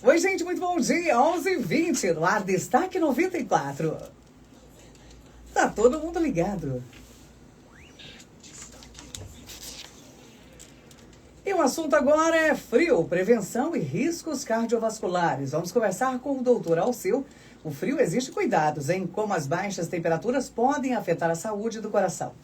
Oi, gente, muito bom dia. 11h20 no ar, Destaque 94. Tá todo mundo ligado. E o assunto agora é frio, prevenção e riscos cardiovasculares. Vamos conversar com o doutor Alceu. O frio exige cuidados em como as baixas temperaturas podem afetar a saúde do coração.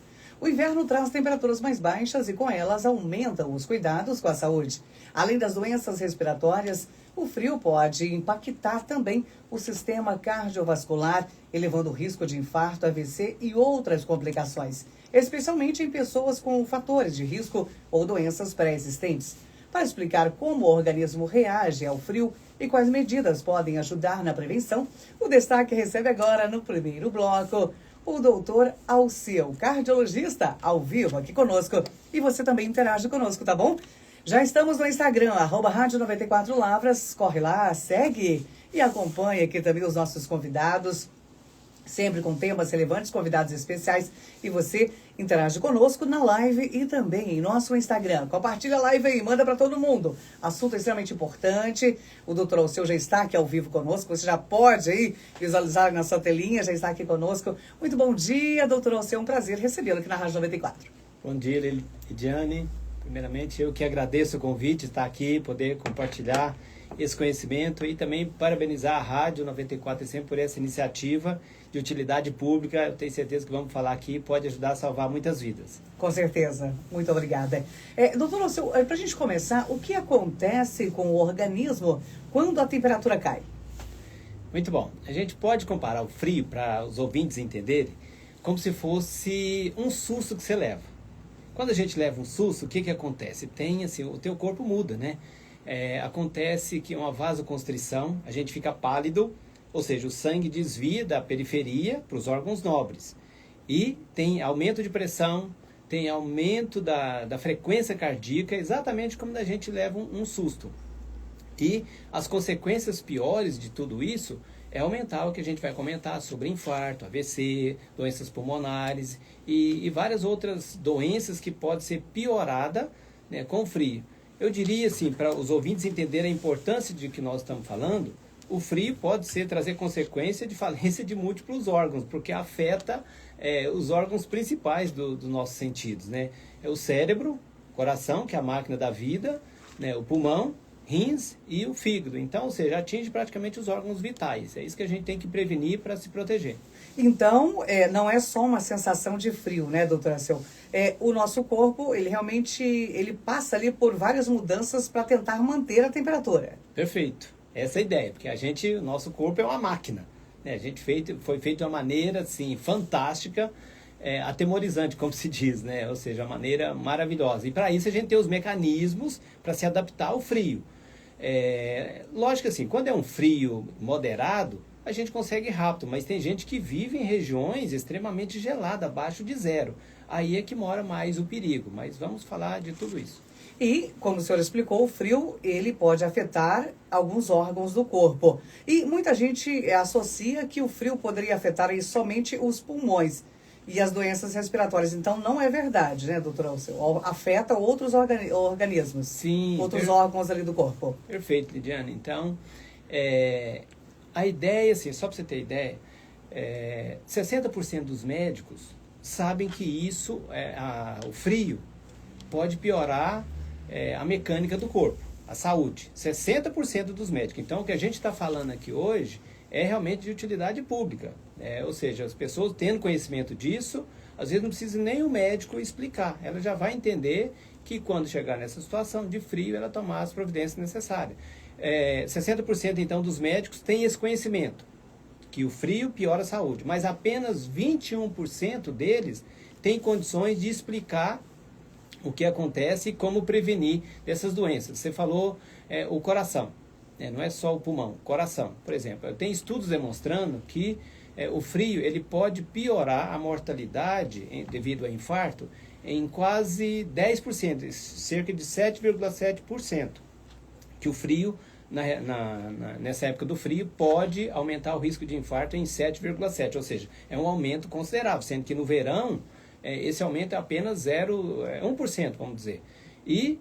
O inverno traz temperaturas mais baixas e com elas aumentam os cuidados com a saúde. Além das doenças respiratórias, o frio pode impactar também o sistema cardiovascular, elevando o risco de infarto, AVC e outras complicações, especialmente em pessoas com fatores de risco ou doenças pré-existentes. Para explicar como o organismo reage ao frio e quais medidas podem ajudar na prevenção, o Destaque recebe agora, no primeiro bloco, o doutor Alceu, cardiologista, ao vivo aqui conosco. E você também interage conosco, tá bom? Já estamos no Instagram, @Rádio 94 Lavras. Corre lá, segue e acompanha aqui também os nossos convidados, sempre com temas relevantes, convidados especiais. E você interage conosco na live e também em nosso Instagram. Compartilha a live aí, manda para todo mundo. Assunto extremamente importante. O doutor Alceu já está aqui ao vivo conosco. Você já pode aí visualizar na sua telinha, já está aqui conosco. Muito bom dia, doutor Alceu. É um prazer recebê-lo aqui na Rádio 94. Bom dia, Lidiane. Primeiramente, eu que agradeço o convite de estar aqui, poder compartilhar esse conhecimento e também parabenizar a Rádio 94 sempre por essa iniciativa de utilidade pública. Eu tenho certeza que vamos falar aqui, pode ajudar a salvar muitas vidas. Com certeza. Muito obrigada. Doutor Alceu, para a gente começar, o que acontece com o organismo quando a temperatura cai? Muito bom. A gente pode comparar o frio, para os ouvintes entenderem, como se fosse um susto que você leva. Quando a gente leva um susto, o que acontece? O teu corpo muda, né? Acontece que uma vasoconstrição, a gente fica pálido, ou seja, o sangue desvia da periferia para os órgãos nobres. E tem aumento de pressão, tem aumento da frequência cardíaca, exatamente como a gente leva um susto. E as consequências piores de tudo isso é aumentar o que a gente vai comentar sobre infarto, AVC, doenças pulmonares e várias outras doenças que podem ser pioradas, né, com o frio. Eu diria assim, para os ouvintes entenderem a importância de que nós estamos falando, o frio pode trazer consequência de falência de múltiplos órgãos, porque afeta os órgãos principais dos nossos sentidos, né? É o cérebro, o coração, que é a máquina da vida, né, o pulmão, rins e o fígado. Então, ou seja, atinge praticamente os órgãos vitais. É isso que a gente tem que prevenir para se proteger. Então, não é só uma sensação de frio, né, doutora Alceu? O nosso corpo, ele realmente passa ali por várias mudanças para tentar manter a temperatura. Perfeito. Essa é a ideia, porque o nosso corpo é uma máquina, né? Foi feito de uma maneira assim, fantástica, atemorizante, como se diz, né? Ou seja, uma maneira maravilhosa. E para isso a gente tem os mecanismos para se adaptar ao frio. Lógico assim, quando é um frio moderado, a gente consegue ir rápido, mas tem gente que vive em regiões extremamente geladas, abaixo de zero. Aí é que mora mais o perigo, mas vamos falar de tudo isso. E, como o senhor explicou, o frio, ele pode afetar alguns órgãos do corpo. E muita gente associa que o frio poderia afetar aí somente os pulmões e as doenças respiratórias. Então, não é verdade, né, doutor Alceu? Afeta outros organismos. Sim. Outros órgãos ali do corpo. Perfeito, Lidiane. Então, a ideia, assim, só para você ter ideia, 60% dos médicos sabem que o frio pode piorar a mecânica do corpo, a saúde. 60% dos médicos. Então, o que a gente está falando aqui hoje é realmente de utilidade pública. Ou seja, as pessoas tendo conhecimento disso, às vezes não precisa nem o médico explicar. Ela já vai entender que quando chegar nessa situação de frio, ela tomar as providências necessárias. 60% então dos médicos têm esse conhecimento, que o frio piora a saúde, mas apenas 21% deles têm condições de explicar o que acontece e como prevenir dessas doenças. Você falou o coração, não é só o pulmão, coração, por exemplo. Tem estudos demonstrando que o frio ele pode piorar a mortalidade devido a infarto em quase 10%, cerca de 7,7%, que o frio, nessa época do frio, pode aumentar o risco de infarto em 7,7%, ou seja, é um aumento considerável, sendo que no verão esse aumento é apenas 1%, vamos dizer. E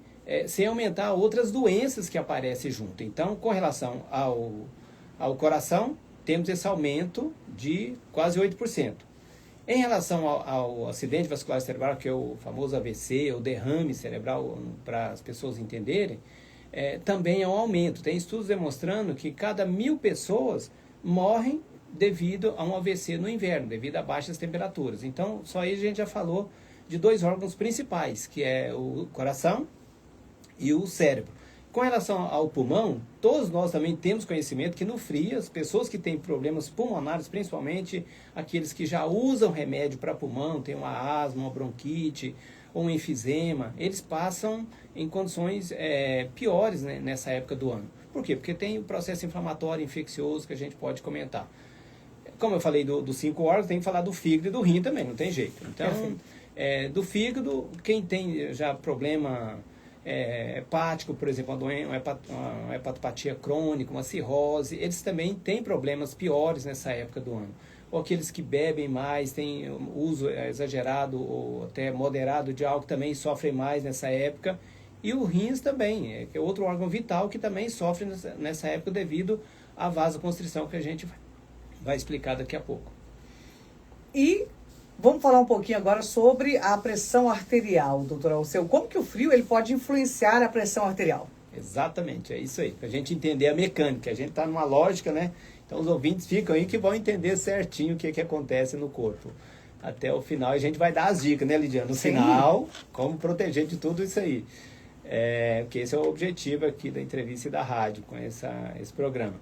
sem aumentar outras doenças que aparecem junto. Então, com relação ao coração, temos esse aumento de quase 8%. Em relação ao acidente vascular cerebral, que é o famoso AVC, o derrame cerebral, para as pessoas entenderem, também é um aumento. Tem estudos demonstrando que cada 1.000 pessoas morrem devido a um AVC no inverno, devido a baixas temperaturas. Então, só aí a gente já falou de 2 órgãos principais, que é o coração e o cérebro. Com relação ao pulmão, todos nós também temos conhecimento que no frio, as pessoas que têm problemas pulmonares, principalmente aqueles que já usam remédio para pulmão, tem uma asma, uma bronquite ou um enfisema, eles passam em condições piores, né, nessa época do ano. Por quê? Porque tem o processo inflamatório infeccioso que a gente pode comentar. Como eu falei dos 5 órgãos, tem que falar do fígado e do rim também, não tem jeito. Então, do fígado, quem tem já problema hepático, por exemplo, uma hepatopatia crônica, uma cirrose, eles também têm problemas piores nessa época do ano. Ou aqueles que bebem mais, têm uso exagerado ou até moderado de álcool, também sofrem mais nessa época. E o rins também, que é outro órgão vital que também sofre nessa época devido à vasoconstrição, que a gente vai explicar daqui a pouco. E vamos falar um pouquinho agora sobre a pressão arterial, doutor Alceu. Como que o frio ele pode influenciar a pressão arterial? Exatamente, é isso aí. Para a gente entender a mecânica. A gente está numa lógica, né? Então os ouvintes ficam aí que vão entender certinho o que acontece no corpo. Até o final a gente vai dar as dicas, né, Lidiana? No final, como proteger de tudo isso aí. Porque esse é o objetivo aqui da entrevista e da rádio com esse programa.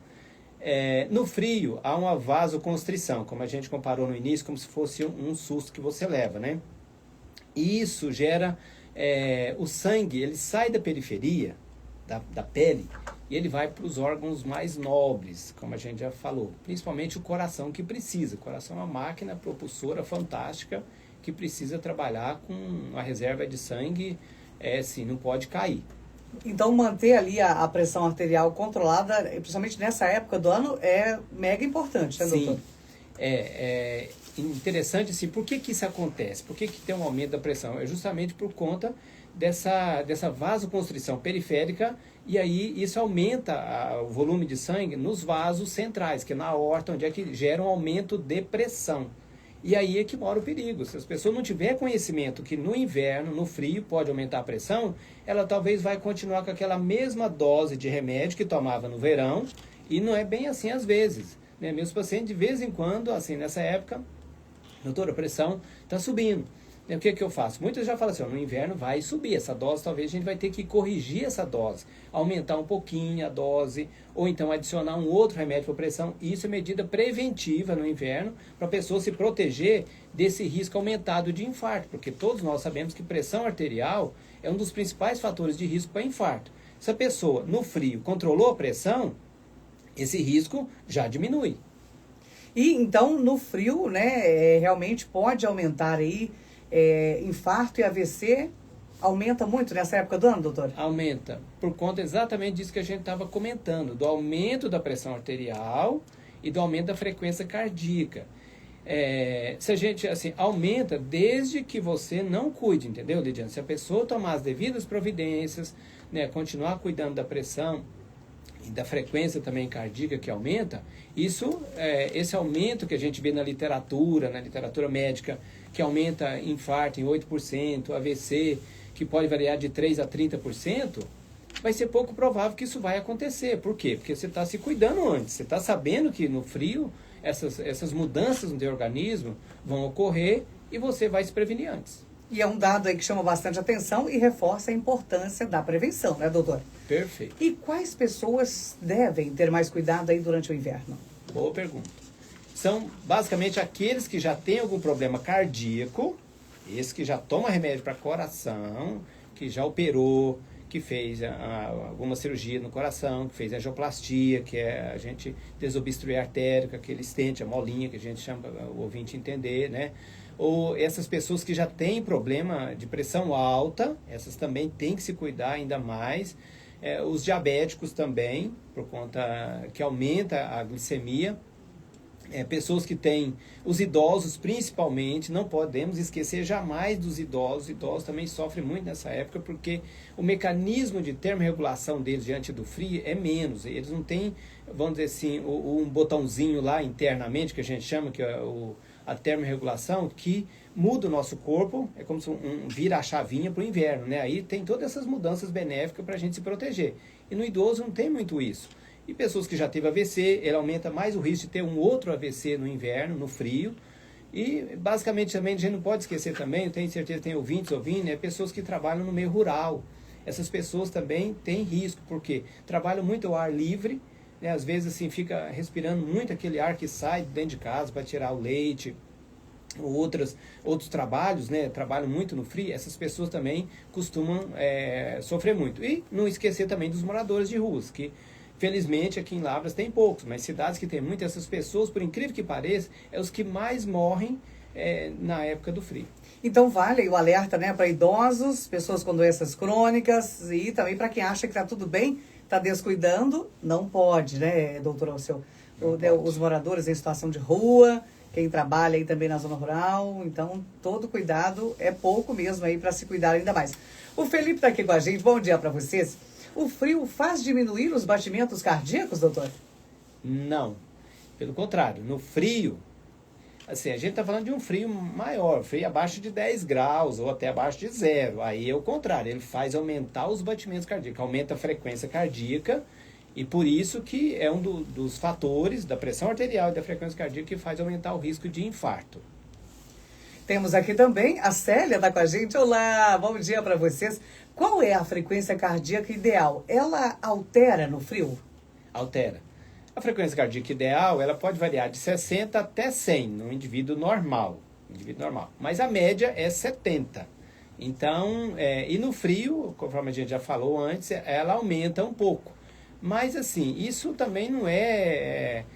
No frio, há uma vasoconstrição, como a gente comparou no início, como se fosse um susto que você leva, né? E isso gera, o sangue, ele sai da periferia, da pele, e ele vai para os órgãos mais nobres, como a gente já falou, principalmente o coração que precisa. O coração é uma máquina propulsora fantástica que precisa trabalhar com uma reserva de sangue, assim, não pode cair. Então, manter ali a pressão arterial controlada, principalmente nessa época do ano, é mega importante, né, doutor? Sim. É interessante, assim, por que isso acontece? Por que tem um aumento da pressão? É justamente por conta dessa vasoconstrição periférica, e aí isso aumenta o volume de sangue nos vasos centrais, que é na aorta, onde é que gera um aumento de pressão. E aí é que mora o perigo. Se as pessoas não tiverem conhecimento que no inverno, no frio, pode aumentar a pressão, ela talvez vai continuar com aquela mesma dose de remédio que tomava no verão, e não é bem assim às vezes. Né? Meus pacientes, de vez em quando, assim, nessa época, doutora, a pressão está subindo. O que eu faço? Muitos já falam assim, no inverno vai subir essa dose, talvez a gente vai ter que corrigir essa dose, aumentar um pouquinho a dose, ou então adicionar um outro remédio para pressão. Isso é medida preventiva no inverno, para a pessoa se proteger desse risco aumentado de infarto, porque todos nós sabemos que pressão arterial é um dos principais fatores de risco para infarto. Se a pessoa, no frio, controlou a pressão, esse risco já diminui. E então, no frio, né, realmente pode aumentar aí infarto e AVC, aumenta muito nessa época do ano, doutor? Aumenta, por conta exatamente disso que a gente estava comentando, do aumento da pressão arterial e do aumento da frequência cardíaca. Se a gente, assim, aumenta desde que você não cuide, entendeu, Lidiane? Se a pessoa tomar as devidas providências, né, continuar cuidando da pressão e da frequência também cardíaca que aumenta, esse aumento que a gente vê na literatura médica, que aumenta infarto em 8%, AVC, que pode variar de 3% a 30%, vai ser pouco provável que isso vai acontecer. Por quê? Porque você está se cuidando antes, você está sabendo que no frio essas mudanças no teu organismo vão ocorrer e você vai se prevenir antes. E é um dado aí que chama bastante atenção e reforça a importância da prevenção, né, doutor? Perfeito. E quais pessoas devem ter mais cuidado aí durante o inverno? Boa pergunta. São basicamente aqueles que já têm algum problema cardíaco, esse que já toma remédio para coração, que já operou, que fez alguma cirurgia no coração, que fez angioplastia, que é a gente desobstruir a artéria, aquele stent, a molinha que a gente chama para o ouvinte entender, né? Ou essas pessoas que já têm problema de pressão alta, essas também têm que se cuidar ainda mais. Os diabéticos também, por conta que aumenta a glicemia. pessoas que têm, os idosos principalmente, não podemos esquecer jamais dos idosos. Os idosos também sofrem muito nessa época, porque o mecanismo de termorregulação deles diante do frio é menos. Eles não têm, vamos dizer assim, um botãozinho lá internamente, que a gente chama, que é a termorregulação, que muda o nosso corpo, é como se vira a chavinha para o inverno, né? Aí tem todas essas mudanças benéficas para a gente se proteger. E no idoso não tem muito isso. E pessoas que já teve AVC, ele aumenta mais o risco de ter um outro AVC no inverno, no frio. E basicamente também a gente não pode esquecer também, eu tenho certeza que tem ouvintes ouvindo, pessoas que trabalham no meio rural. Essas pessoas também têm risco, porque trabalham muito ao ar livre, né? Às vezes assim fica respirando muito aquele ar que sai dentro de casa para tirar o leite, ou outros trabalhos, né? Trabalham muito no frio. Essas pessoas também costumam sofrer muito. E não esquecer também dos moradores de ruas, que felizmente aqui em Lavras tem poucos, mas cidades que tem muitas essas pessoas, por incrível que pareça, é os que mais morrem na época do frio. Então vale o alerta, né, para idosos, pessoas com doenças crônicas e também para quem acha que está tudo bem, está descuidando, não pode, né, doutor Alceu? Os moradores em situação de rua, quem trabalha aí também na zona rural, então todo cuidado é pouco mesmo aí para se cuidar ainda mais. O Felipe está aqui com a gente, bom dia para vocês. O frio faz diminuir os batimentos cardíacos, doutor? Não, pelo contrário, no frio, assim, a gente está falando de um frio maior, frio abaixo de 10 graus ou até abaixo de zero. Aí é o contrário, ele faz aumentar os batimentos cardíacos, aumenta a frequência cardíaca e por isso que é um dos fatores da pressão arterial e da frequência cardíaca que faz aumentar o risco de infarto. Temos aqui também a Célia, está com a gente. Olá, bom dia para vocês. Qual é a frequência cardíaca ideal? Ela altera no frio? Altera. A frequência cardíaca ideal, ela pode variar de 60 até 100 no indivíduo normal. Mas a média é 70. Então, e no frio, conforme a gente já falou antes, ela aumenta um pouco. Mas assim, isso também não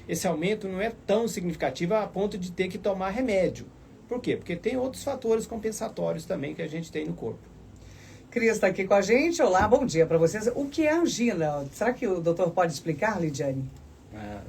esse aumento não é tão significativo a ponto de ter que tomar remédio. Por quê? Porque tem outros fatores compensatórios também que a gente tem no corpo. Cris está aqui com a gente. Olá, bom dia para vocês. O que é angina? Será que o doutor pode explicar, Lidiane?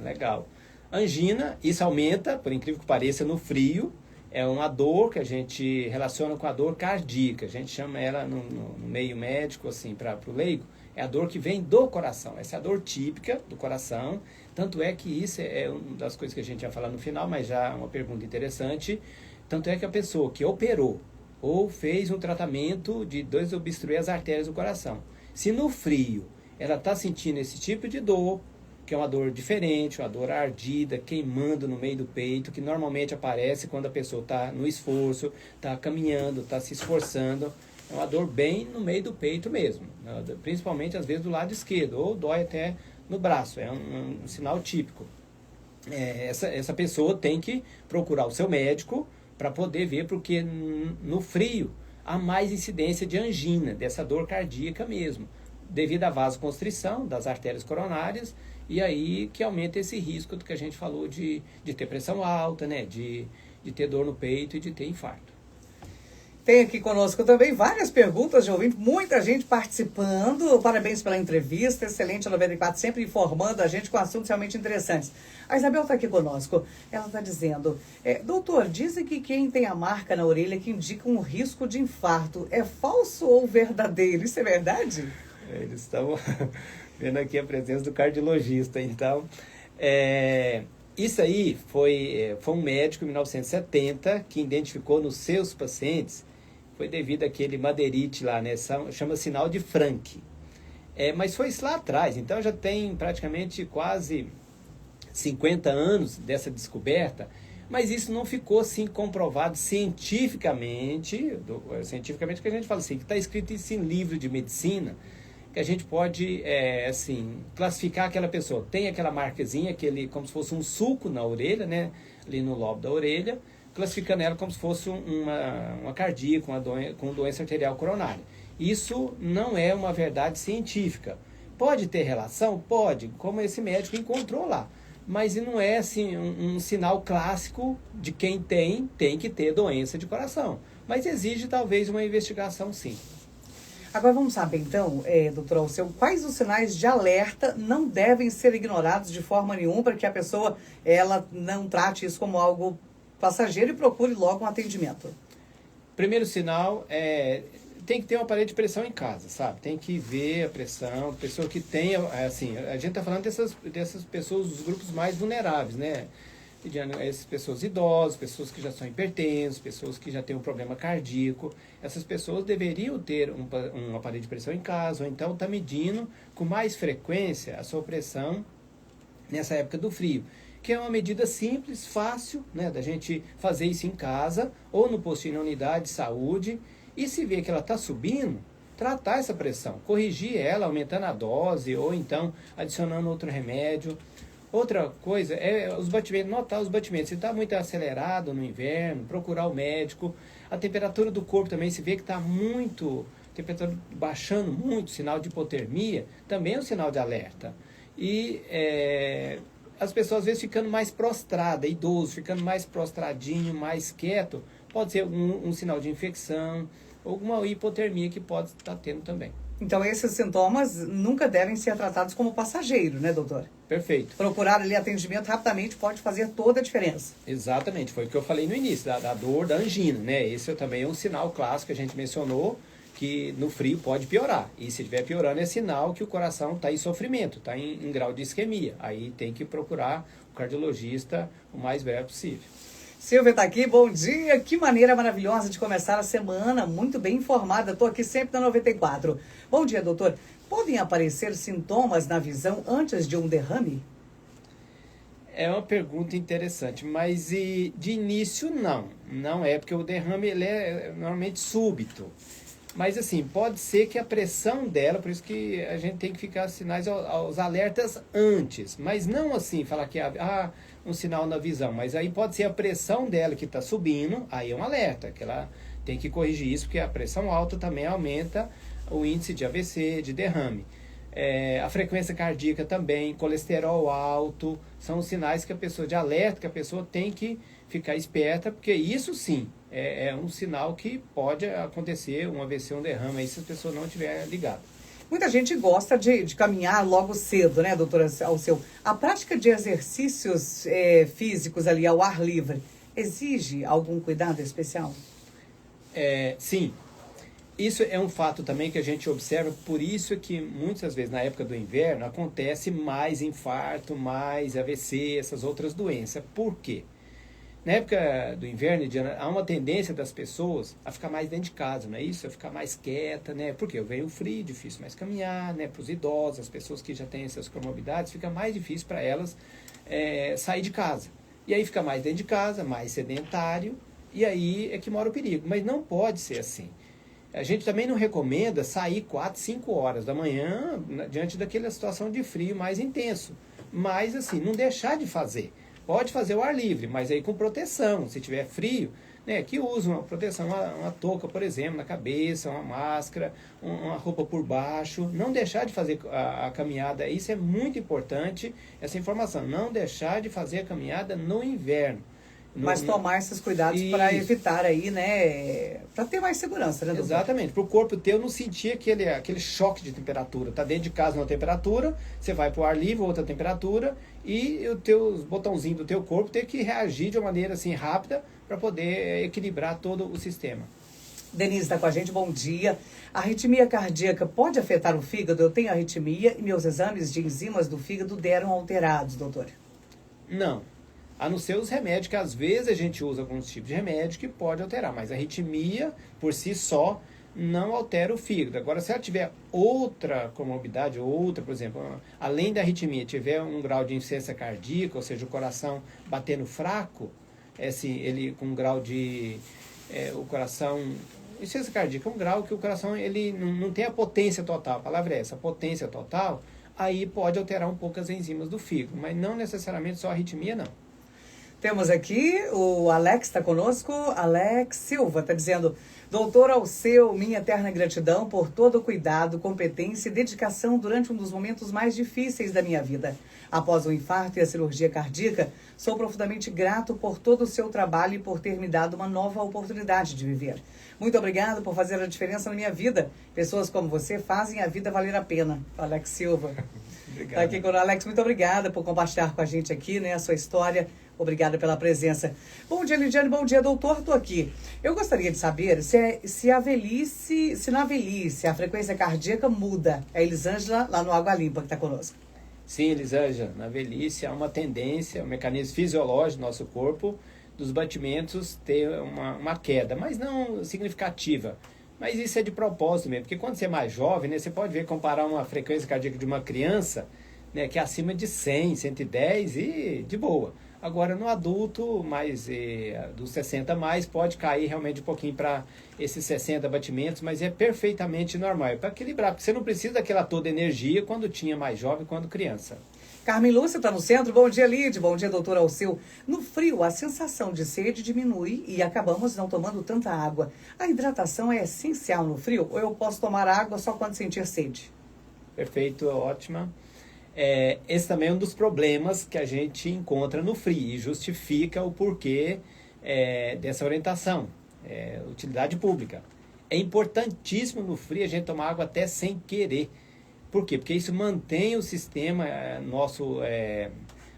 Legal. Angina, isso aumenta, por incrível que pareça, no frio. É uma dor que a gente relaciona com a dor cardíaca. A gente chama ela no meio médico, assim, para o leigo, é a dor que vem do coração. Essa é a dor típica do coração. Tanto é que isso é uma das coisas que a gente ia falar no final, mas já é uma pergunta interessante. Tanto é que a pessoa que operou ou fez um tratamento de desobstruir as artérias do coração, se no frio ela está sentindo esse tipo de dor, que é uma dor diferente, uma dor ardida, queimando no meio do peito, que normalmente aparece quando a pessoa está no esforço, está caminhando, está se esforçando, é uma dor bem no meio do peito mesmo, principalmente às vezes do lado esquerdo, ou dói até no braço, é um sinal típico. Essa pessoa tem que procurar o seu médico para poder ver, porque no frio há mais incidência de angina, dessa dor cardíaca mesmo, devido à vasoconstrição das artérias coronárias, e aí que aumenta esse risco do que a gente falou de ter pressão alta, né, de ter dor no peito e de ter infarto. Tem aqui conosco também várias perguntas de ouvinte, muita gente participando. Parabéns pela entrevista, excelente a 94, sempre informando a gente com assuntos realmente interessantes. A Isabel está aqui conosco, ela está dizendo, doutor, dizem que quem tem a marca na orelha que indica um risco de infarto, é falso ou verdadeiro? Isso é verdade? Eles estão vendo aqui a presença do cardiologista, então, isso aí foi um médico em 1970 que identificou nos seus pacientes, foi devido àquele madeirite lá, né? Chama sinal de Frank. Mas foi isso lá atrás, então já tem praticamente quase 50 anos dessa descoberta, mas isso não ficou assim comprovado cientificamente, cientificamente que a gente fala assim, que está escrito isso em livro de medicina, que a gente pode, assim, classificar aquela pessoa. Tem aquela marcazinha, como se fosse um sulco na orelha, né? Ali no lobo da orelha, classificando ela como se fosse uma cardíaca, com doença arterial coronária. Isso não é uma verdade científica. Pode ter relação? Pode, como esse médico encontrou lá. Mas não é assim, um sinal clássico de quem tem que ter doença de coração. Mas exige talvez uma investigação, sim. Agora vamos saber então, doutor Alceu, quais os sinais de alerta não devem ser ignorados de forma nenhuma para que a pessoa ela não trate isso como algo passageiro e procure logo um atendimento? Primeiro sinal tem que ter um aparelho de pressão em casa, sabe? Tem que ver a pressão, pessoa que tenha, assim, a gente está falando dessas pessoas, dos grupos mais vulneráveis, né? Essas pessoas idosas, pessoas que já são hipertensas, pessoas que já têm um problema cardíaco, essas pessoas deveriam ter um aparelho de pressão em casa, ou então tá medindo com mais frequência a sua pressão nessa época do frio, que é uma medida simples, fácil, né, da gente fazer isso em casa, ou no postinho na unidade de saúde, e se vê que ela está subindo, tratar essa pressão, corrigir ela, aumentando a dose, ou então adicionando outro remédio. Outra coisa é os batimentos, notar os batimentos. Se está muito acelerado no inverno, procurar o médico. A temperatura do corpo também, se vê que está muito, temperatura baixando muito, sinal de hipotermia, também é um sinal de alerta. E as pessoas às vezes ficando mais prostradas, idoso, ficando mais prostradinho, mais quieto, pode ser um sinal de infecção, ou alguma hipotermia que pode estar tendo também. Então, esses sintomas nunca devem ser tratados como passageiro, né, doutor? Perfeito. Procurar ali atendimento rapidamente pode fazer toda a diferença. Exatamente, foi o que eu falei no início, da dor, da angina, né? Esse também é um sinal clássico que a gente mencionou, que no frio pode piorar. E se estiver piorando, é sinal que o coração está em sofrimento, está em grau de isquemia. Aí tem que procurar o cardiologista o mais breve possível. Silvia está aqui, bom dia. Que maneira maravilhosa de começar a semana, muito bem informada. Estou aqui sempre na 94. Bom dia, doutor. Podem aparecer sintomas na visão antes de um derrame? É uma pergunta interessante, mas de início não. Não é, porque o derrame ele é normalmente súbito. Mas assim, pode ser que a pressão dela, por isso que a gente tem que ficar sinais aos alertas antes. Mas não assim, falar que um sinal na visão. Mas aí pode ser a pressão dela que está subindo, aí é um alerta, que ela tem que corrigir isso, porque a pressão alta também aumenta o índice de AVC, de derrame. A frequência cardíaca também, colesterol alto, são os sinais que a pessoa, de alerta, que a pessoa tem que ficar esperta, porque isso sim é um sinal que pode acontecer um AVC, um derrame, aí se a pessoa não estiver ligada. Muita gente gosta de caminhar logo cedo, né, doutora Alceu? A prática de exercícios físicos ali ao ar livre exige algum cuidado especial? Sim. Isso é um fato também que a gente observa, por isso que muitas vezes na época do inverno acontece mais infarto, mais AVC, essas outras doenças. Por quê? Na época do inverno, há uma tendência das pessoas a ficar mais dentro de casa, não é isso? A ficar mais quieta, né? Porque veio o frio, difícil mais caminhar, né? Para os idosos, as pessoas que já têm essas comorbidades, fica mais difícil para elas sair de casa. E aí fica mais dentro de casa, mais sedentário, e aí é que mora o perigo. Mas não pode ser assim. A gente também não recomenda sair 4, 5 horas da manhã diante daquela situação de frio mais intenso. Mas assim, não deixar de fazer. Pode fazer o ar livre, mas aí com proteção. Se tiver frio, né, que use uma proteção, uma touca, por exemplo, na cabeça, uma máscara, uma roupa por baixo. Não deixar de fazer a caminhada, isso é muito importante, essa informação. Não deixar de fazer a caminhada no inverno. Mas tomar esses cuidados para evitar aí, né, para ter mais segurança, né, doutor? Exatamente, para o corpo teu não sentir aquele choque de temperatura. Tá dentro de casa uma temperatura, você vai para o ar livre, outra temperatura, e os botãozinhos do teu corpo tem que reagir de uma maneira assim rápida para poder equilibrar todo o sistema. Denise está com a gente, bom dia. A arritmia cardíaca pode afetar o fígado? Eu tenho arritmia e meus exames de enzimas do fígado deram alterados, doutor. Não. A não ser os remédios, que às vezes a gente usa alguns tipos de remédio que pode alterar, mas a arritmia, por si só, não altera o fígado. Agora, se ela tiver outra comorbidade, por exemplo, além da arritmia, tiver um grau de insuficiência cardíaca, ou seja, o coração batendo fraco, assim, ele com um grau de... o coração... Insuficiência cardíaca é um grau que o coração ele não tem a potência total, a palavra é essa, a potência total, aí pode alterar um pouco as enzimas do fígado, mas não necessariamente só a arritmia, não. Temos aqui o Alex, está conosco. Alex Silva está dizendo: doutor Alceu, minha eterna gratidão por todo o cuidado, competência e dedicação durante um dos momentos mais difíceis da minha vida. Após o infarto e a cirurgia cardíaca, sou profundamente grato por todo o seu trabalho e por ter me dado uma nova oportunidade de viver. Muito obrigado por fazer a diferença na minha vida. Pessoas como você fazem a vida valer a pena. Alex Silva. Obrigado. Tá aqui com o Alex. Muito obrigada por compartilhar com a gente aqui, né, a sua história. Obrigada pela presença. Bom dia, Lidiane. Bom dia, doutor. Estou aqui. Eu gostaria de saber se na velhice a frequência cardíaca muda. É a Elisângela, lá no Água Limpa, que está conosco. Sim, Elisângela. Na velhice há uma tendência, um mecanismo fisiológico do nosso corpo, dos batimentos ter uma queda, mas não significativa. Mas isso é de propósito mesmo, porque quando você é mais jovem, né, você pode ver, comparar uma frequência cardíaca de uma criança, né, que é acima de 100, 110 e de boa. Agora, no adulto, mais dos 60 mais, pode cair realmente um pouquinho para esses 60 batimentos, mas é perfeitamente normal. É para equilibrar, porque você não precisa daquela toda energia quando tinha mais jovem, quando criança. Carmen Lúcia está no centro. Bom dia, Lid. Bom dia, doutor Alceu. No frio, a sensação de sede diminui e acabamos não tomando tanta água. A hidratação é essencial no frio ou eu posso tomar água só quando sentir sede? Perfeito, ótima. Esse também é um dos problemas que a gente encontra no frio e justifica o porquê dessa orientação, utilidade pública. É importantíssimo no frio a gente tomar água até sem querer. Por quê? Porque isso mantém o sistema,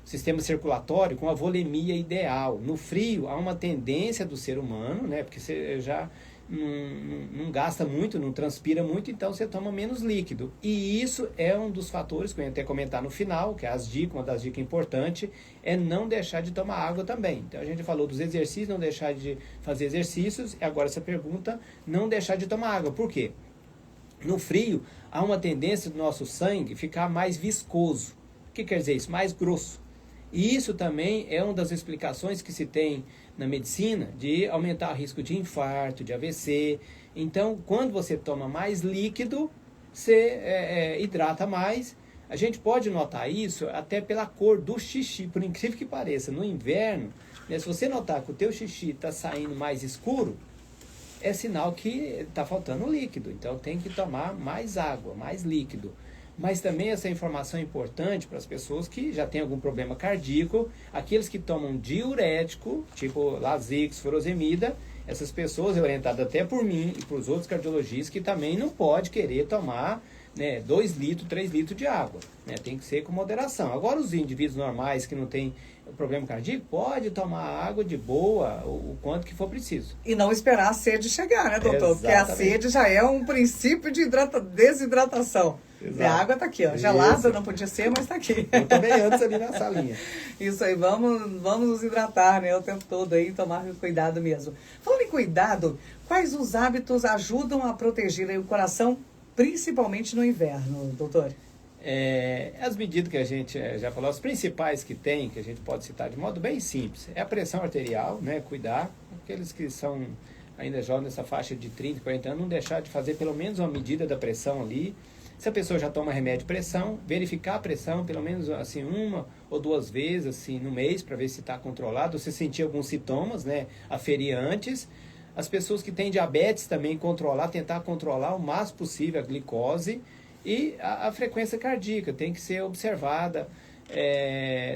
sistema circulatório com a volemia ideal. No frio, há uma tendência do ser humano, né? Porque você já não gasta muito, não transpira muito, então você toma menos líquido. E isso é um dos fatores que eu ia até comentar no final, que é uma das dicas importantes, é não deixar de tomar água também. Então a gente falou dos exercícios, não deixar de fazer exercícios, e agora essa pergunta, não deixar de tomar água. Por quê? No frio, há uma tendência do nosso sangue ficar mais viscoso. O que quer dizer isso? Mais grosso. E isso também é uma das explicações que se tem na medicina de aumentar o risco de infarto, de AVC. Então, quando você toma mais líquido, você hidrata mais. A gente pode notar isso até pela cor do xixi, por incrível que pareça. No inverno, né, se você notar que o teu xixi está saindo mais escuro, é sinal que está faltando líquido. Então, tem que tomar mais água, mais líquido. Mas também essa informação é importante para as pessoas que já têm algum problema cardíaco, aqueles que tomam diurético, tipo Lasix, furosemida, essas pessoas, orientadas até por mim e por os outros cardiologistas, que também não pode querer tomar, né, 2 litros, 3 litros de água, né, tem que ser com moderação. Agora, os indivíduos normais que não têm problema cardíaco, pode tomar água de boa, o quanto que for preciso. E não esperar a sede chegar, né, doutor? Exatamente. Porque a sede já é um princípio de desidratação. Exato. A água está aqui, ó, gelada, não podia ser, mas está aqui. Eu tomei antes ali na salinha. Isso aí, vamos nos hidratar, né, o tempo todo aí, tomar cuidado mesmo. Falando em cuidado, quais os hábitos ajudam a proteger aí o coração, principalmente no inverno, doutor? As medidas que a gente já falou, as principais que tem, que a gente pode citar de modo bem simples, é a pressão arterial, né, cuidar, aqueles que são ainda jovens nessa faixa de 30, 40 anos, não deixar de fazer pelo menos uma medida da pressão ali. Se a pessoa já toma remédio de pressão, verificar a pressão pelo menos assim 1 ou 2 vezes assim, no mês, para ver se está controlado, se sentir alguns sintomas, né, aferir antes. As pessoas que têm diabetes também tentar controlar o máximo possível a glicose. E a frequência cardíaca tem que ser observada,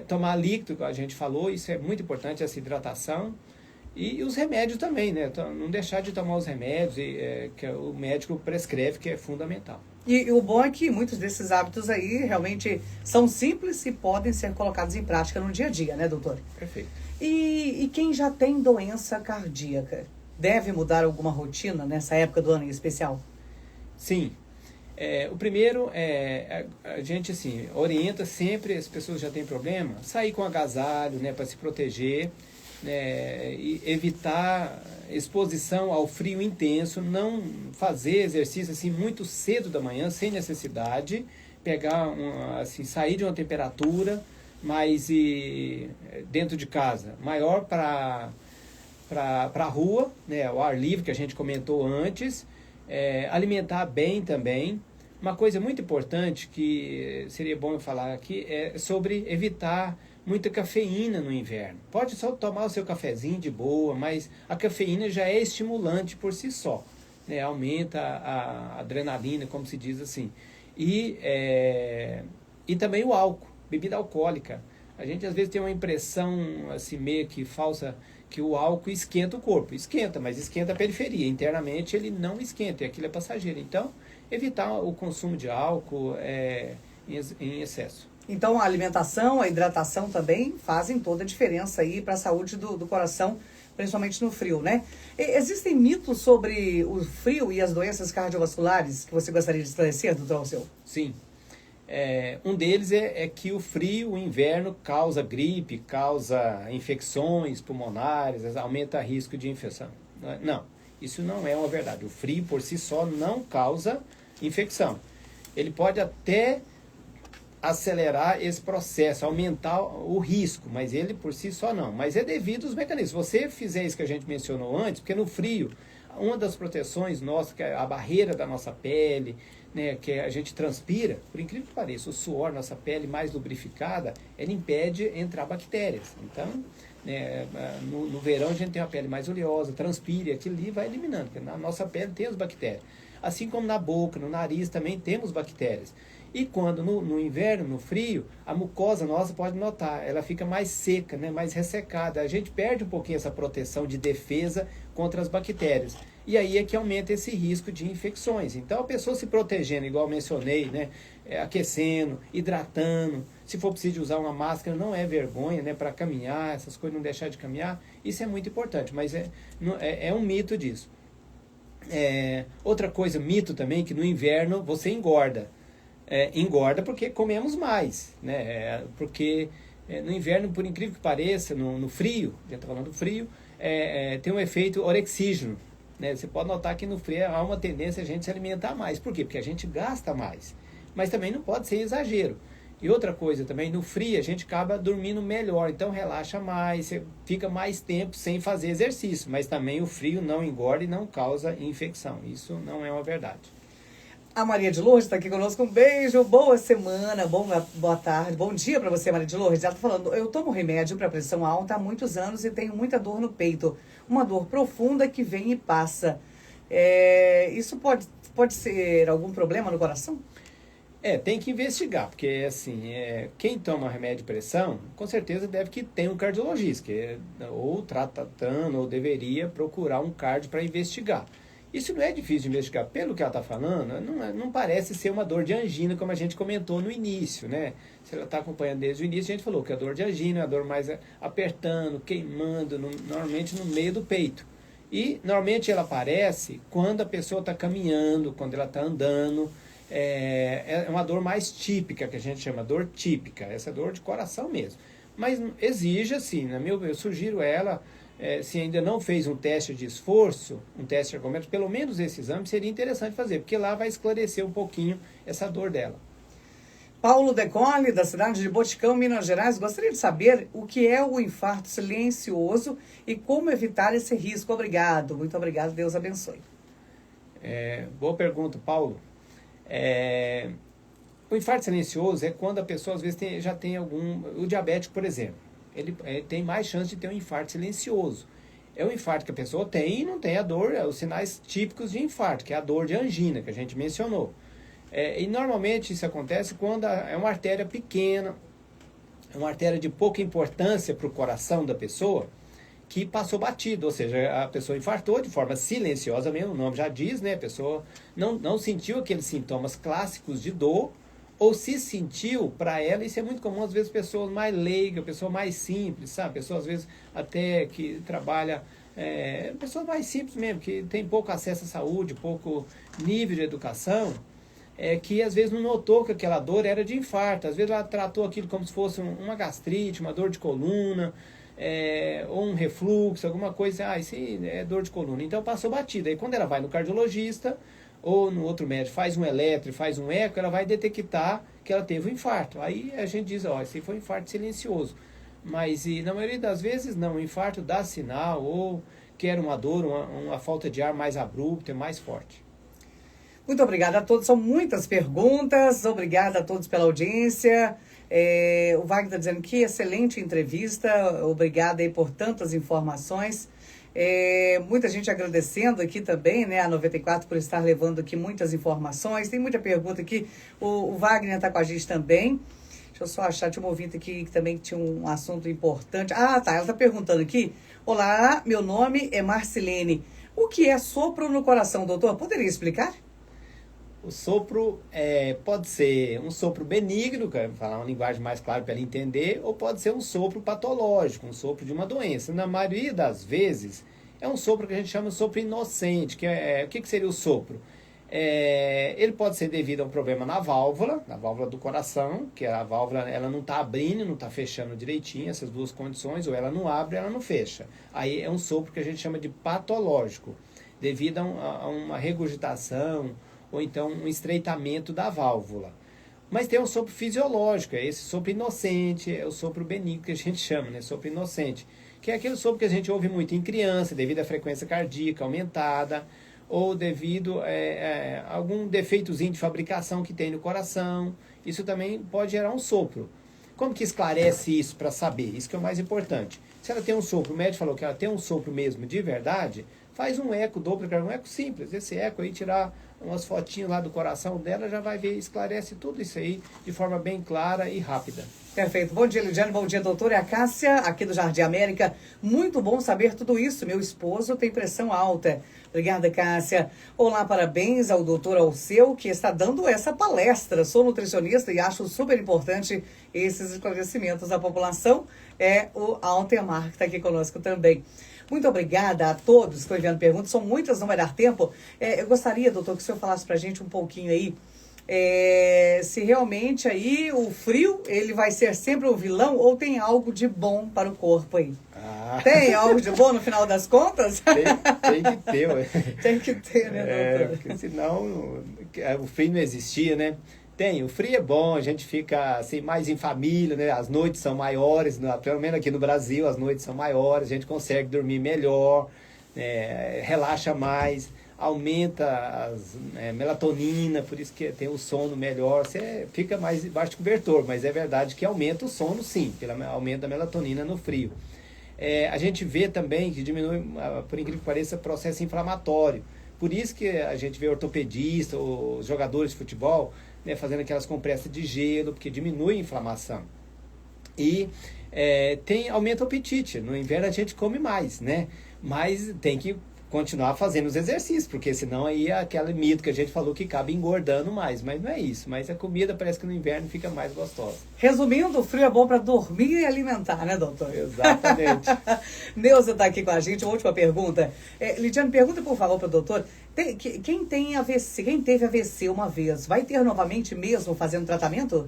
tomar líquido, como a gente falou, isso é muito importante, essa hidratação. E os remédios também, né? Não deixar de tomar os remédios que o médico prescreve, que é fundamental. E o bom é que muitos desses hábitos aí realmente são simples e podem ser colocados em prática no dia a dia, né, doutor? Perfeito. E quem já tem doença cardíaca, deve mudar alguma rotina nessa época do ano em especial? Sim. O primeiro a gente assim, orienta sempre as pessoas que já têm problema, sair com agasalho, né, para se proteger, né, e evitar exposição ao frio intenso, não fazer exercício assim muito cedo da manhã, sem necessidade, sair de uma temperatura mais dentro de casa, maior para a rua, né, o ar livre que a gente comentou antes, alimentar bem também. Uma coisa muito importante que seria bom eu falar aqui é sobre evitar muita cafeína no inverno. Pode só tomar o seu cafezinho de boa, mas a cafeína já é estimulante por si só, né? Aumenta a adrenalina, como se diz assim. E também o álcool, bebida alcoólica. A gente às vezes tem uma impressão assim meio que falsa que o álcool esquenta o corpo. Esquenta, mas esquenta a periferia. Internamente ele não esquenta, e aquilo é passageiro. Então, evitar o consumo de álcool em excesso. Então, a alimentação, a hidratação também fazem toda a diferença aí para a saúde do coração, principalmente no frio, né? Existem mitos sobre o frio e as doenças cardiovasculares que você gostaria de esclarecer, doutor Alceu? Sim. Um deles é que o frio, o inverno, causa gripe, causa infecções pulmonares, aumenta o risco de infecção. Não, isso não é uma verdade. O frio por si só não causa infecção. Ele pode até acelerar esse processo, aumentar o risco, mas ele por si só não. Mas é devido aos mecanismos. Se você fizer isso que a gente mencionou antes, porque no frio, uma das proteções nossas, que é a barreira da nossa pele, né, que a gente transpira, por incrível que pareça, o suor, nossa pele mais lubrificada, ela impede entrar bactérias. Então, né, no verão a gente tem uma pele mais oleosa, transpira, e aquilo ali vai eliminando, porque na nossa pele tem as bactérias. Assim como na boca, no nariz também temos bactérias. E quando no inverno, no frio, a mucosa nossa pode notar, ela fica mais seca, né, mais ressecada. A gente perde um pouquinho essa proteção de defesa contra as bactérias. E aí é que aumenta esse risco de infecções. Então a pessoa se protegendo, igual eu mencionei, né, aquecendo, hidratando, se for preciso usar uma máscara, não é vergonha, né, para caminhar, essas coisas, não deixar de caminhar, isso é muito importante, mas é um mito disso. Outra coisa, mito também, que no inverno você engorda. Engorda porque comemos mais, né? Porque no inverno, por incrível que pareça, no frio, a gente está falando do frio, tem um efeito orexígeno, né? Você pode notar que no frio há uma tendência a gente se alimentar mais. Por quê? Porque a gente gasta mais. Mas também não pode ser exagero. E outra coisa também, no frio a gente acaba dormindo melhor, então relaxa mais, você fica mais tempo sem fazer exercício. Mas também o frio não engorda e não causa infecção. Isso não é uma verdade. A Maria de Lourdes está aqui conosco. Um beijo, boa semana, boa tarde, bom dia para você, Maria de Lourdes. Ela está falando, eu tomo remédio para pressão alta há muitos anos e tenho muita dor no peito. Uma dor profunda que vem e passa. Isso pode ser algum problema no coração? Tem que investigar, porque assim, quem toma remédio de pressão, com certeza deve que ter um cardiologista, que ou tratando, ou deveria procurar um cardio para investigar. Isso não é difícil de investigar. Pelo que ela está falando, não parece ser uma dor de angina, como a gente comentou no início, né? Se ela está acompanhando desde o início, a gente falou que a dor de angina é a dor mais apertando, queimando, normalmente no meio do peito. E, normalmente, ela aparece quando a pessoa está caminhando, quando ela está andando. É uma dor mais típica, que a gente chama dor típica. Essa é dor de coração mesmo. Mas exige, assim, eu sugiro ela... se ainda não fez um teste de esforço, um teste de ergométrico, pelo menos esse exame seria interessante fazer, porque lá vai esclarecer um pouquinho essa dor dela. Paulo Decolle, da cidade de Boticão, Minas Gerais, gostaria de saber o que é o infarto silencioso e como evitar esse risco. Obrigado, muito obrigado, Deus abençoe. Boa pergunta, Paulo. O infarto silencioso é quando a pessoa às vezes já tem o diabético, por exemplo. Ele tem mais chance de ter um infarto silencioso. É um infarto que a pessoa tem e não tem a dor, os sinais típicos de infarto, que é a dor de angina, que a gente mencionou. E normalmente isso acontece quando é uma artéria pequena, é uma artéria de pouca importância para o coração da pessoa, que passou batido, ou seja, a pessoa infartou de forma silenciosa mesmo, o nome já diz, né? A pessoa não sentiu aqueles sintomas clássicos de dor, ou se sentiu, para ela, isso é muito comum, às vezes, pessoas mais leigas, pessoas mais simples, sabe? Pessoas, às vezes, até que trabalha, pessoas mais simples mesmo, que tem pouco acesso à saúde, pouco nível de educação, que às vezes não notou que aquela dor era de infarto. Às vezes ela tratou aquilo como se fosse uma gastrite, uma dor de coluna, ou um refluxo, alguma coisa, isso é dor de coluna. Então passou batida. Aí quando ela vai no cardiologista, ou no outro médico, faz um eletro, faz um eco, ela vai detectar que ela teve um infarto. Aí a gente diz, esse foi um infarto silencioso. Mas na maioria das vezes não, o infarto dá sinal, ou quer uma dor, uma falta de ar mais abrupta, mais forte. Muito obrigada a todos, são muitas perguntas, obrigada a todos pela audiência. O Wagner está dizendo que excelente entrevista, obrigada aí por tantas informações. Muita gente agradecendo aqui também, né, a 94 por estar levando aqui muitas informações. Tem muita pergunta aqui, o Wagner está com a gente também. Deixa eu só achar, tinha uma ouvinte aqui que também tinha um assunto importante. Ah, tá, ela está perguntando aqui. Olá, meu nome é Marcilene. O que é sopro no coração, doutor? Poderia explicar? O sopro pode ser um sopro benigno, que falar uma linguagem mais clara para ela entender, ou pode ser um sopro patológico, um sopro de uma doença. Na maioria das vezes, é um sopro que a gente chama de sopro inocente. O que seria o sopro? Ele pode ser devido a um problema na válvula do coração, que a válvula ela não está abrindo, não está fechando direitinho, essas duas condições, ou ela não abre, ela não fecha. Aí é um sopro que a gente chama de patológico, devido a uma regurgitação, ou então um estreitamento da válvula. Mas tem um sopro fisiológico, é esse sopro inocente, é o sopro benigno que a gente chama, né? Sopro inocente, que é aquele sopro que a gente ouve muito em criança, devido à frequência cardíaca aumentada, ou devido a algum defeitozinho de fabricação que tem no coração. Isso também pode gerar um sopro. Como que esclarece isso para saber? Isso que é o mais importante. Se ela tem um sopro, o médico falou que ela tem um sopro mesmo de verdade, faz um eco Doppler, um eco simples. Esse eco aí, tirar umas fotinhas lá do coração dela, já vai ver, esclarece tudo isso aí de forma bem clara e rápida. Perfeito. Bom dia, Lidiane. Bom dia, doutora. É a Cássia, aqui do Jardim América. Muito bom saber tudo isso. Meu esposo tem pressão alta. Obrigada, Cássia. Olá, parabéns ao doutor Alceu, que está dando essa palestra. Sou nutricionista e acho super importante esses esclarecimentos à população. É o Altemar, que está aqui conosco também. Muito obrigada a todos que estão enviando perguntas. São muitas, não vai dar tempo. Eu gostaria, doutor, que o senhor falasse para a gente um pouquinho aí, se realmente aí o frio, ele vai ser sempre o vilão ou tem algo de bom para o corpo aí? Tem algo de bom no final das contas? Tem que ter, ué. Tem que ter, né, doutor? Porque senão o frio não existia, né? O frio é bom, a gente fica assim, mais em família, né? As noites são maiores, pelo menos aqui no Brasil, as noites são maiores, a gente consegue dormir melhor, relaxa mais, aumenta a melatonina, por isso que tem o sono melhor, você fica mais embaixo de cobertor, mas é verdade que aumenta o sono sim, pelo aumento da melatonina no frio. A gente vê também que diminui, por incrível que pareça, o processo inflamatório. Por isso que a gente vê ortopedista, os jogadores de futebol, né, fazendo aquelas compressas de gelo, porque diminui a inflamação. E aumenta o apetite. No inverno a gente come mais, né? Mas tem que continuar fazendo os exercícios, porque senão aí é aquele mito que a gente falou que acaba engordando mais, mas não é isso. Mas a comida parece que no inverno fica mais gostosa. Resumindo, o frio é bom para dormir e alimentar, né, doutor? Exatamente. Neuza está aqui com a gente, uma última pergunta. Lidiane, pergunta por favor para o doutor, quem tem AVC, quem teve AVC uma vez, vai ter novamente mesmo fazendo tratamento?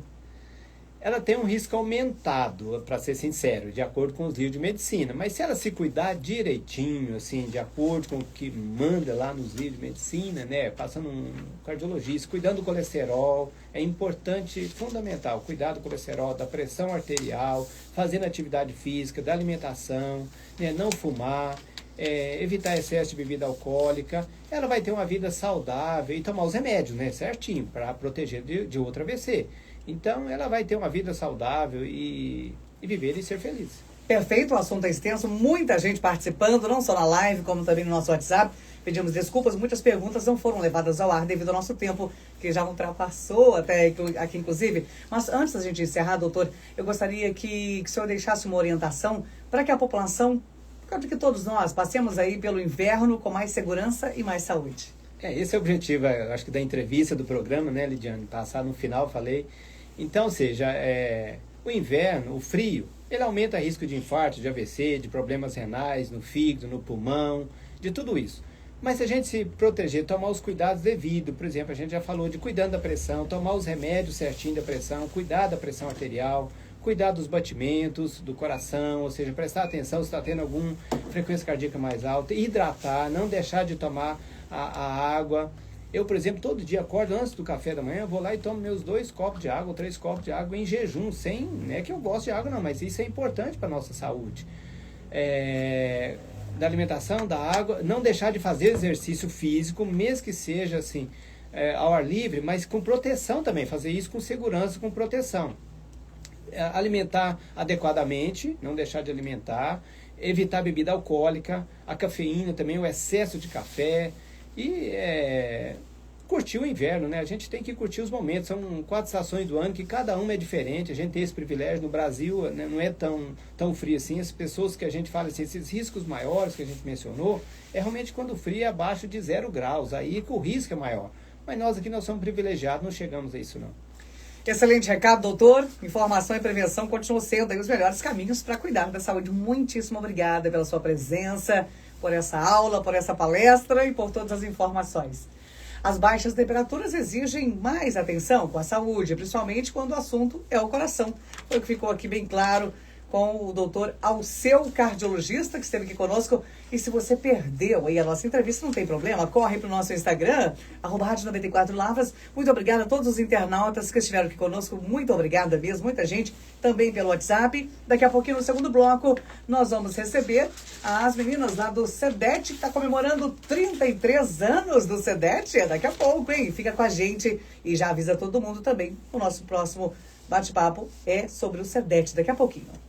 Ela tem um risco aumentado, para ser sincero, de acordo com os livros de medicina. Mas se ela se cuidar direitinho, assim, de acordo com o que manda lá nos livros de medicina, né, passando um cardiologista, cuidando do colesterol, é importante, fundamental, cuidar do colesterol, da pressão arterial, fazendo atividade física, da alimentação, né, não fumar, evitar excesso de bebida alcoólica, ela vai ter uma vida saudável e tomar os remédios, né, certinho, para proteger de outro AVC. Então, ela vai ter uma vida saudável e viver e ser feliz. Perfeito, o assunto é extenso, muita gente participando, não só na live, como também no nosso WhatsApp. Pedimos desculpas, muitas perguntas não foram levadas ao ar devido ao nosso tempo, que já ultrapassou até aqui, inclusive. Mas antes da gente encerrar, doutor, eu gostaria que o senhor deixasse uma orientação para que a população, para que todos nós passemos aí pelo inverno com mais segurança e mais saúde. Esse é o objetivo, acho que da entrevista do programa, né, Lidiane? Passar no final, falei. Então, ou seja, o inverno, o frio, ele aumenta o risco de infarto, de AVC, de problemas renais, no fígado, no pulmão, de tudo isso. Mas se a gente se proteger, tomar os cuidados devidos, por exemplo, a gente já falou de cuidando da pressão, tomar os remédios certinho da pressão, cuidar da pressão arterial, cuidar dos batimentos do coração, ou seja, prestar atenção se está tendo alguma frequência cardíaca mais alta, hidratar, não deixar de tomar a água. Eu, por exemplo, todo dia acordo antes do café da manhã, vou lá e tomo meus 2 copos de água ou 3 copos de água em jejum, não é que eu gosto de água não, mas isso é importante para a nossa saúde. Da alimentação, da água, não deixar de fazer exercício físico, mesmo que seja assim, ao ar livre, mas com proteção também, fazer isso com segurança, com proteção. Alimentar adequadamente, não deixar de alimentar, evitar bebida alcoólica, a cafeína também, o excesso de café e curtir o inverno, né? A gente tem que curtir os momentos, são 4 estações do ano que cada uma é diferente, a gente tem esse privilégio, no Brasil, né, não é tão frio assim, as pessoas que a gente fala assim, esses riscos maiores que a gente mencionou, é realmente quando o frio é abaixo de 0 graus, aí que o risco é maior. Mas nós aqui nós somos privilegiados, não chegamos a isso não. Excelente recado, doutor. Informação e prevenção continuam sendo aí os melhores caminhos para cuidar da saúde. Muitíssimo obrigada pela sua presença, por essa aula, por essa palestra e por todas as informações. As baixas temperaturas exigem mais atenção com a saúde, principalmente quando o assunto é o coração. Foi o que ficou aqui bem claro com o doutor Alceu, cardiologista, que esteve aqui conosco. E se você perdeu aí a nossa entrevista, não tem problema, corre para o nosso Instagram, @Rádio 94 Lavras. Muito obrigada a todos os internautas que estiveram aqui conosco. Muito obrigada mesmo, muita gente também pelo WhatsApp. Daqui a pouquinho, no segundo bloco, nós vamos receber as meninas lá do SEDET, que está comemorando 33 anos do SEDET. É daqui a pouco, hein? Fica com a gente e já avisa todo mundo também. O nosso próximo bate-papo é sobre o SEDET daqui a pouquinho.